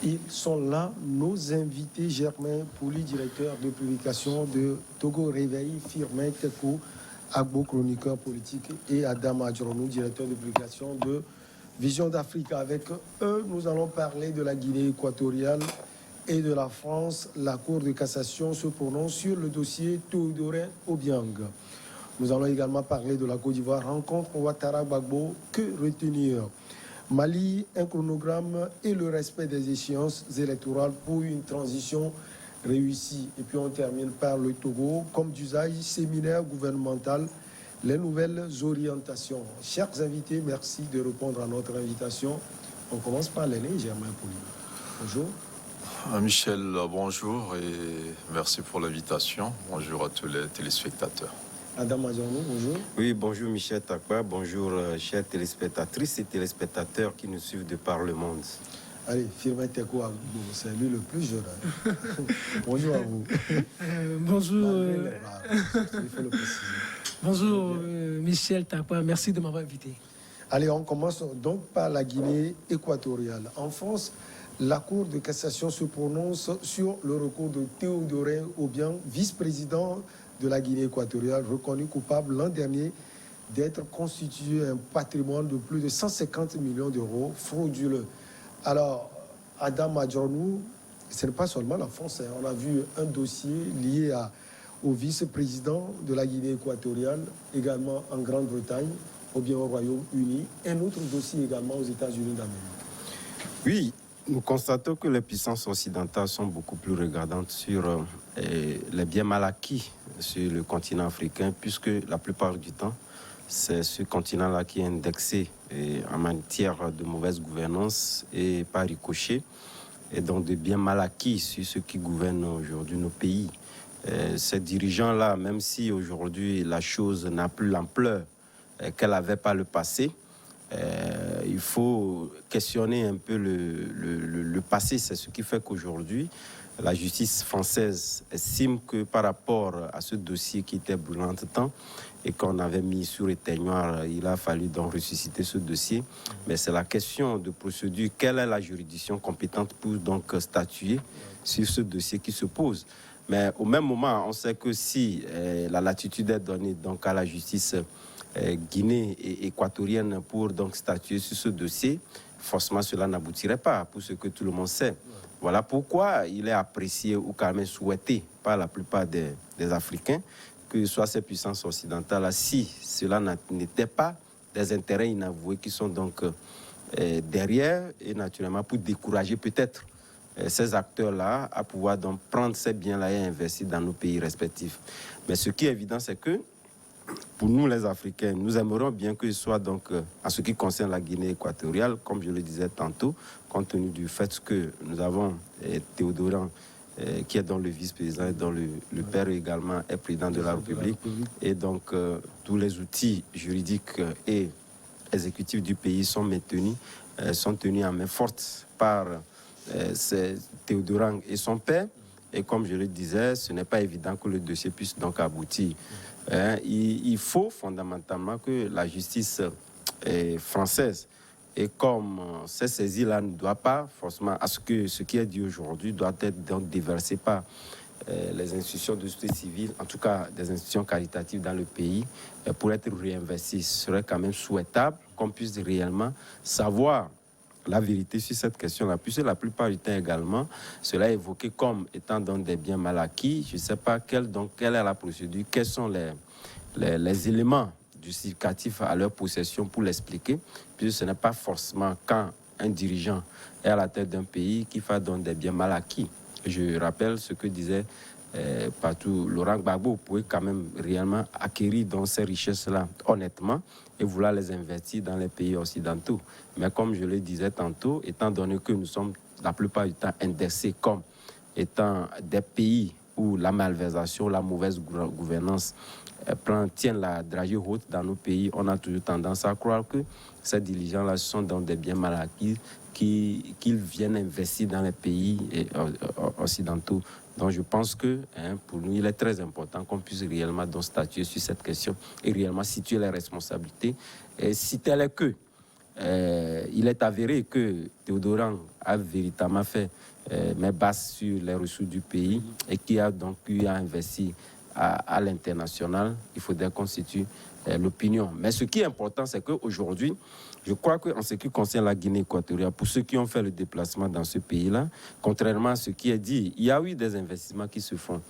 Ils sont là, nos invités, Germain Pouli, directeur de publication de Togo Réveil, Firmin Teko, Agbo, chroniqueur politique, et Adam Adjoronou, directeur de publication de Vision d'Afrique. Avec eux, nous allons parler de la Guinée équatoriale et de la France. La Cour de cassation se prononce sur le dossier Théodorin Obiang. Nous allons également parler de la Côte d'Ivoire, rencontre Ouattara Gbagbo, que retenir? Mali, un chronogramme et le respect des échéances électorales pour une transition réussie. Et puis on termine par le Togo, comme d'usage, séminaire gouvernemental, les nouvelles orientations. Chers invités, merci de répondre à notre invitation. On commence par l'aîné, Germain Pouli. Bonjour. Michel, bonjour et merci pour l'invitation. Bonjour à tous les téléspectateurs. Adam Adjoronou, bonjour. Oui, bonjour Michel Takwa, bonjour chers téléspectatrices et téléspectateurs qui nous suivent de par le monde. Allez, Firmin Teko, c'est lui le plus jeune. Bonjour à vous. Bonjour. Il faut le préciser. Bonjour Michel Takwa, merci de m'avoir invité. Allez, on commence donc par la Guinée équatoriale. En France, la Cour de cassation se prononce sur le recours de Théodorin Obiang, vice-président de la Guinée équatoriale, reconnu coupable l'an dernier d'être constitué un patrimoine de plus de 150 millions d'euros frauduleux. Alors, Adam Adjoronou, ce n'est pas seulement la France. On a vu un dossier lié au vice-président de la Guinée équatoriale, également en Grande-Bretagne, ou bien au Royaume-Uni. Un autre dossier également aux États-Unis d'Amérique. Oui, nous constatons que les puissances occidentales sont beaucoup plus regardantes sur les biens mal acquis sur le continent africain, puisque la plupart du temps, c'est ce continent-là qui est indexé en matière de mauvaise gouvernance et par ricochet, et donc de biens mal acquis sur ceux qui gouvernent aujourd'hui nos pays. Ces dirigeants-là, même si aujourd'hui la chose n'a plus l'ampleur qu'elle avait par le passé, il faut questionner un peu le passé. C'est ce qui fait qu'aujourd'hui, la justice française estime que par rapport à ce dossier qui était brûlant entre temps et qu'on avait mis sur éteignoir, il a fallu donc ressusciter ce dossier. Mais c'est la question de procédure. Quelle est la juridiction compétente pour donc statuer sur ce dossier qui se pose? Mais au même moment, on sait que si la latitude est donnée donc à la justice Guinée et équatorienne pour donc statuer sur ce dossier, forcément cela n'aboutirait pas, pour ce que tout le monde sait. Voilà pourquoi il est apprécié ou quand même souhaité par la plupart des Africains que ce soit ces puissances occidentales, si cela n'était pas des intérêts inavoués qui sont donc derrière, et naturellement pour décourager peut-être ces acteurs-là à pouvoir donc prendre ces biens-là et investir dans nos pays respectifs. Mais ce qui est évident, c'est que pour nous, les Africains, nous aimerions bien que ce soit donc, en ce qui concerne la Guinée équatoriale, comme je le disais tantôt, compte tenu du fait que nous avons Théodorin, qui est dans le vice-président et dont le père également est président de la République. Et donc, tous les outils juridiques et exécutifs du pays sont maintenus, sont tenus en main forte par Théodorin et son père. Et comme je le disais, ce n'est pas évident que le dossier puisse donc aboutir. Il faut fondamentalement que la justice française, et comme cette saisie-là ne doit pas forcément, à ce que ce qui est dit aujourd'hui doit être donc déversé par les institutions de société civile, en tout cas des institutions caritatives dans le pays, pour être réinvesti. Ce serait quand même souhaitable qu'on puisse réellement savoir la vérité sur cette question-là, puisque la plupart du temps également, cela est évoqué comme étant donc des biens mal acquis. Je ne sais pas quelle est la procédure, quels sont les éléments justificatifs à leur possession pour l'expliquer, puisque ce n'est pas forcément quand un dirigeant est à la tête d'un pays qu'il fait donc des biens mal acquis. Je rappelle ce que disait partout Laurent Gbagbo, pouvait quand même réellement acquérir dans ces richesses-là honnêtement et vouloir les investir dans les pays occidentaux. Mais comme je le disais tantôt, étant donné que nous sommes la plupart du temps indexés comme étant des pays où la malversation, la mauvaise gouvernance tiennent la dragée haute dans nos pays, on a toujours tendance à croire que ces dirigeants-là sont dans des biens mal acquis qu'ils viennent investir dans les pays occidentaux. Donc je pense que pour nous, il est très important qu'on puisse réellement donc statuer sur cette question et réellement situer les responsabilités. Et si tel est que il est avéré que Théodorant a véritablement fait mes bases sur les ressources du pays et qui a donc eu à investir à l'international, il faudrait constituer l'opinion. Mais ce qui est important, c'est qu'aujourd'hui, je crois qu'en ce qui concerne la Guinée équatoriale, pour ceux qui ont fait le déplacement dans ce pays-là, contrairement à ce qui est dit, il y a eu des investissements qui se font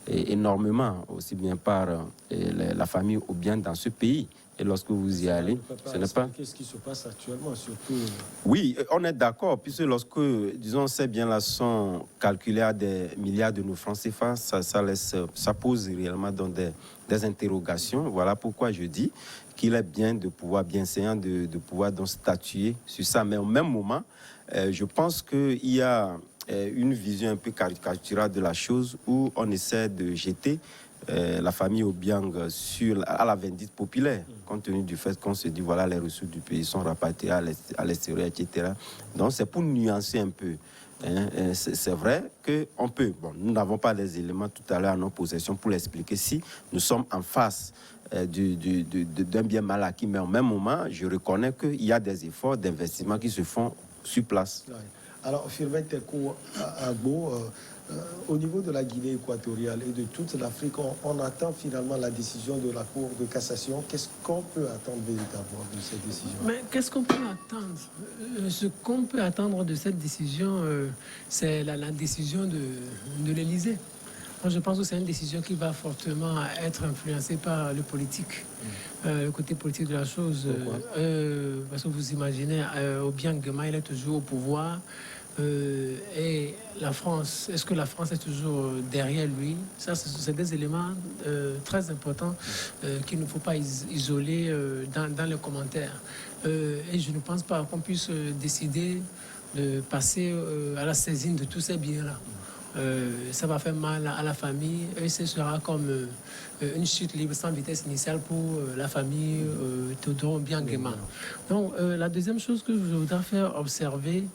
énormément, aussi bien par la famille ou bien dans ce pays. Et lorsque vous y allez, ce n'est pas... Qu'est-ce qui se passe actuellement, surtout... Oui, on est d'accord, puisque lorsque, disons, ces biens-là sont calculés à des milliards de nos francs CFA, ça pose réellement donc des interrogations. Voilà pourquoi je dis qu'il est bien de pouvoir, bien séant, de pouvoir donc statuer sur ça. Mais au même moment, je pense qu'il y a une vision un peu caricaturale de la chose où on essaie de jeter la famille Obiang à la vindicte populaire, compte tenu du fait qu'on se dit, voilà, les ressources du pays sont rapatriées à l'extérieur, etc. Donc, c'est pour nuancer un peu. C'est vrai qu'on peut, bon, nous n'avons pas les éléments tout à l'heure à nos possessions pour l'expliquer si nous sommes en face d'un bien mal acquis, mais au même moment, je reconnais qu'il y a des efforts d'investissement qui se font sur place. Ouais. Alors, Firmin Tekou Agbo, au niveau de la Guinée équatoriale et de toute l'Afrique, on attend finalement la décision de la Cour de cassation. Qu'est-ce qu'on peut attendre véritablement de cette décision? Mais qu'est-ce qu'on peut attendre? Ce qu'on peut attendre de cette décision, c'est la décision de l'Élysée. Moi, je pense que c'est une décision qui va fortement être influencée par le politique, le côté politique de la chose. Parce que vous imaginez, Obiang Nguema, il est toujours au pouvoir. Et la France, est-ce que la France est toujours derrière lui? Ça, c'est des éléments très importants qu'il ne faut pas isoler dans les commentaires. Et je ne pense pas qu'on puisse décider de passer à la saisine de tous ces biens-là. Ça va faire mal à la famille et ce sera comme une chute libre sans vitesse initiale pour la famille Théodore Obiang Nguema. Donc la deuxième chose que je voudrais faire observer,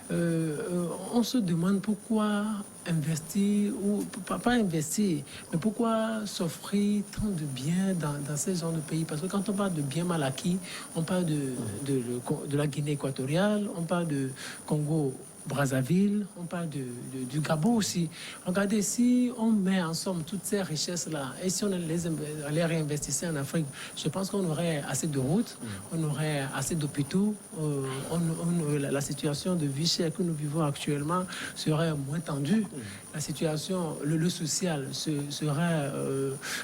on se demande pourquoi investir, ou pas investir, mais pourquoi s'offrir tant de biens dans ces genres de pays? Parce que quand on parle de biens mal acquis, on parle de la Guinée équatoriale, on parle de Congo Brazzaville, on parle du Gabon aussi. Regardez, si on met en somme toutes ces richesses-là, et si on les réinvestissait en Afrique, je pense qu'on aurait assez de routes, on aurait assez d'hôpitaux, la situation de vie chère que nous vivons actuellement serait moins tendue. La situation, le social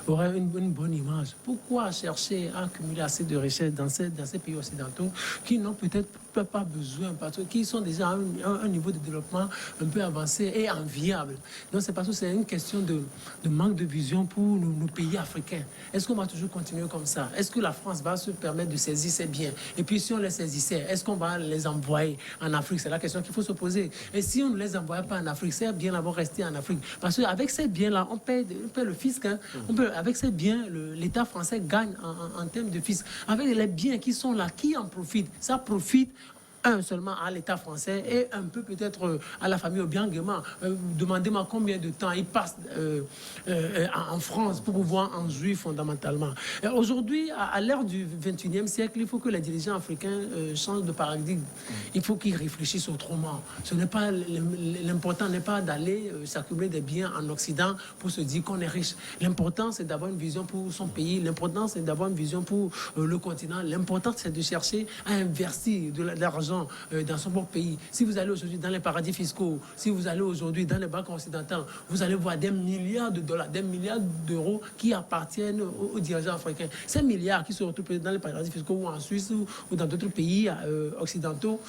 aurait une bonne image. Pourquoi chercher à accumuler assez de richesses dans ces pays occidentaux qui n'ont peut-être pas besoin, parce qu'ils sont déjà à un niveau de développement un peu avancé et enviable. Donc c'est parce que c'est une question de manque de vision pour nos pays africains. Est-ce qu'on va toujours continuer comme ça? Est-ce que la France va se permettre de saisir ses biens? Et puis si on les saisissait, est-ce qu'on va les envoyer en Afrique? C'est la question qu'il faut se poser. Et si on ne les envoie pas en Afrique, ces biens-là vont rester en Afrique. Parce qu'avec ces biens-là, on paie le fisc. Hein. Avec ces biens, l'État français gagne en termes de fisc. Avec les biens qui sont là, qui en profitent? Ça profite seulement à l'État français et un peu peut-être à la famille Obiang Nguema. Demandez-moi combien de temps il passe en France pour pouvoir en jouir fondamentalement. Aujourd'hui, à l'ère du 21e siècle, il faut que les dirigeants africains changent de paradigme. Il faut qu'ils réfléchissent autrement. L'important n'est pas d'aller s'accumuler des biens en Occident pour se dire qu'on est riche. L'important, c'est d'avoir une vision pour son pays. L'important, c'est d'avoir une vision pour le continent. L'important, c'est de chercher à investir de l'argent dans son propre pays. Si vous allez aujourd'hui dans les paradis fiscaux, si vous allez aujourd'hui dans les banques occidentales, vous allez voir des milliards de dollars, des milliards d'euros qui appartiennent aux dirigeants africains. Ces milliards qui se retrouvent dans les paradis fiscaux ou en Suisse ou dans d'autres pays occidentaux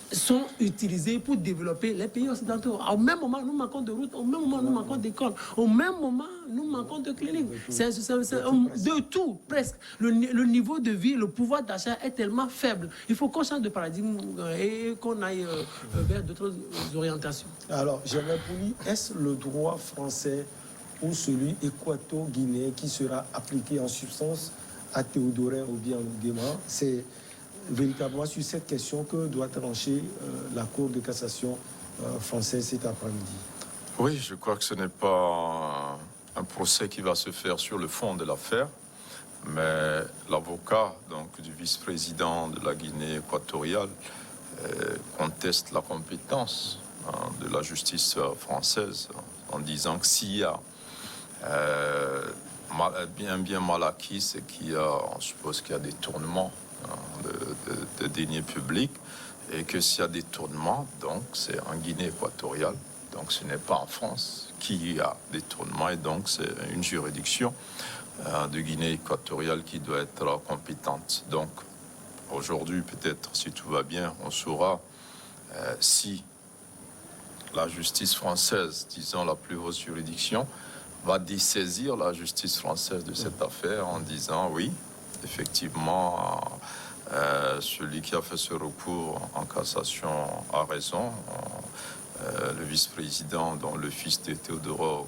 sont utilisés pour développer les pays occidentaux. Au même moment, nous manquons de routes, au même moment, nous manquons d'écoles, au même moment, nous manquons de cliniques. C'est de tout, presque. Le niveau de vie, le pouvoir d'achat est tellement faible. Il faut qu'on change de paradigme et qu'on aille vers d'autres orientations. Alors, Germain Pouli, est-ce le droit français ou celui équato-guinéen qui sera appliqué en substance à Théodore Obiang Nguema? C'est véritablement sur cette question que doit trancher la Cour de cassation française cet après-midi. Oui, je crois que ce n'est pas un procès qui va se faire sur le fond de l'affaire, Mais l'avocat du vice-président de la Guinée équatoriale conteste la compétence de la justice française en disant que s'il y a bien mal acquis, c'est on suppose qu'il y a des tournements de deniers publics, et que s'il y a des tournements, donc c'est en Guinée équatoriale, donc ce n'est pas en France qu'il y a des tournements, et donc c'est une juridiction de Guinée équatoriale qui doit être compétente. Donc aujourd'hui, peut-être, si tout va bien, on saura si la justice française, disons la plus haute juridiction, va dessaisir la justice française de cette affaire en disant oui, effectivement, celui qui a fait ce recours en cassation a raison. Le vice-président, dont le fils de Théodore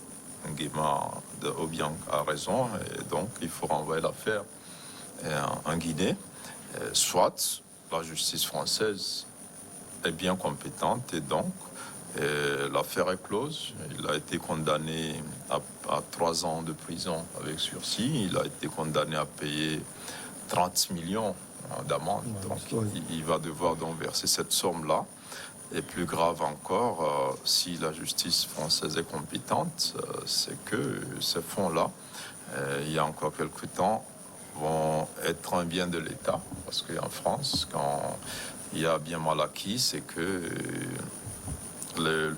Nguema de Obiang a raison, et donc il faut renvoyer l'affaire en Guinée. Soit la justice française est bien compétente, et donc l'affaire est close. Il a été condamné à 3 ans de prison avec sursis. Il a été condamné à payer 30 millions d'amende. Donc il va devoir donc verser cette somme-là. Et plus grave encore, si la justice française est compétente, c'est que ces fonds-là, il y a encore quelques temps, vont être un bien de l'État. Parce qu'en France, quand il y a bien mal acquis, c'est que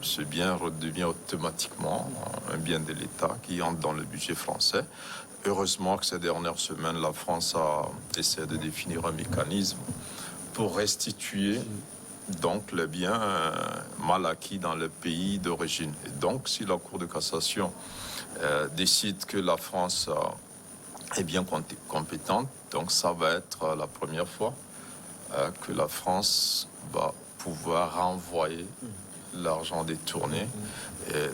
ce bien redevient automatiquement un bien de l'État qui entre dans le budget français. Heureusement que ces dernières semaines, la France a essayé de définir un mécanisme pour restituer donc les biens mal acquis dans le pays d'origine. Et donc, si la Cour de cassation décide que la France est bien compétente, donc ça va être la première fois que la France va pouvoir renvoyer l'argent détourné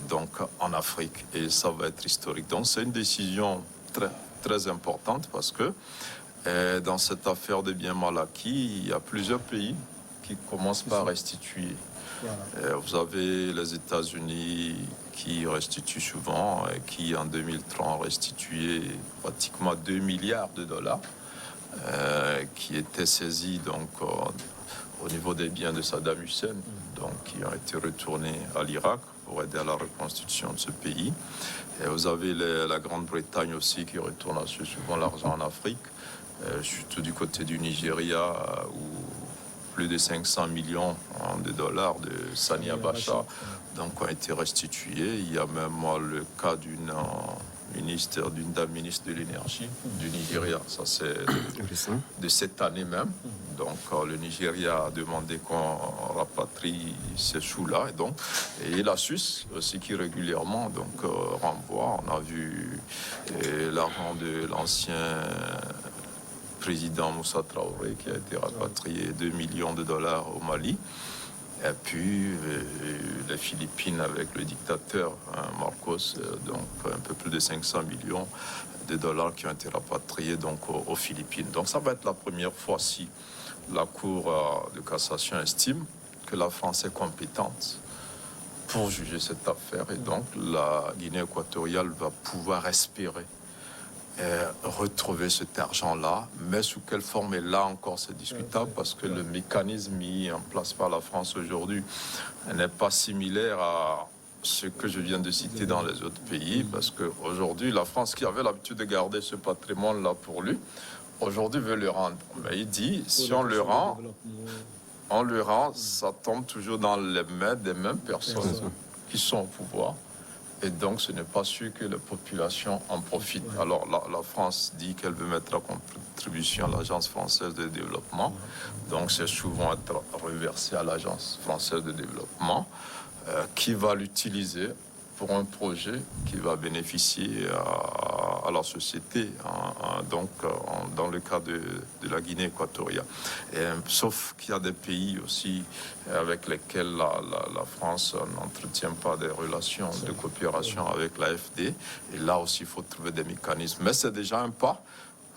donc en Afrique, et ça va être historique. Donc c'est une décision très, très importante, parce que dans cette affaire de biens mal acquis, il y a plusieurs pays qui commencent par restituer. Voilà. Vous avez les États-Unis qui restituent souvent, et qui en 2003 ont restitué pratiquement 2 milliards de dollars qui étaient saisis donc au niveau des biens de Saddam Hussein, donc qui ont été retournés à l'Irak pour aider à la reconstitution de ce pays. Et vous avez la Grande-Bretagne aussi qui retourne assez souvent l'argent en Afrique, surtout du côté du Nigeria, où plus de 500 millions de dollars de Sani Abacha donc ont été restitués. Il y a même le cas d'une dame ministre de l'énergie du Nigeria. Ça, c'est de cette année même. Donc, le Nigeria a demandé qu'on rapatrie ces sous-là. Et la Suisse aussi, qui régulièrement renvoie. On a vu l'argent de l'ancien président Moussa Traoré qui a été rapatrié 2 millions de dollars au Mali. Et puis les Philippines avec le dictateur Marcos, donc un peu plus de 500 millions de dollars qui ont été rapatriés donc aux Philippines. Donc ça va être la première fois si la Cour de cassation estime que la France est compétente pour juger cette affaire, et donc la Guinée équatoriale va pouvoir espérer retrouver cet argent-là, mais sous quelle forme? Et là encore, c'est discutable, parce que le mécanisme mis en place par la France aujourd'hui n'est pas similaire à ce que je viens de citer dans les autres pays, parce qu'aujourd'hui, la France, qui avait l'habitude de garder ce patrimoine-là pour lui, aujourd'hui veut le rendre. Mais il dit, si on le rend, ça tombe toujours dans les mains des mêmes personnes qui sont au pouvoir. Et donc, ce n'est pas sûr que la population en profite. Alors, la France dit qu'elle veut mettre à contribution l'Agence française de développement. Donc, c'est souvent être reversé à l'Agence française de développement, qui va l'utiliser pour un projet qui va bénéficier à la société, dans le cas de la Guinée équatoriale. Sauf qu'il y a des pays aussi avec lesquels la France n'entretient pas des relations de coopération avec l'AFD. Et là aussi, il faut trouver des mécanismes. Mais c'est déjà un pas.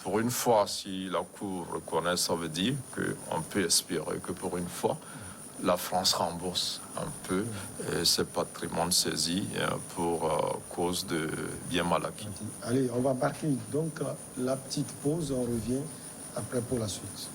Pour une fois, si la Cour reconnaît, ça veut dire qu'on peut espérer que pour une fois, la France rembourse un peu ce patrimoine saisi pour cause de biens mal acquis. Allez, on va marquer donc la petite pause. On revient après pour la suite.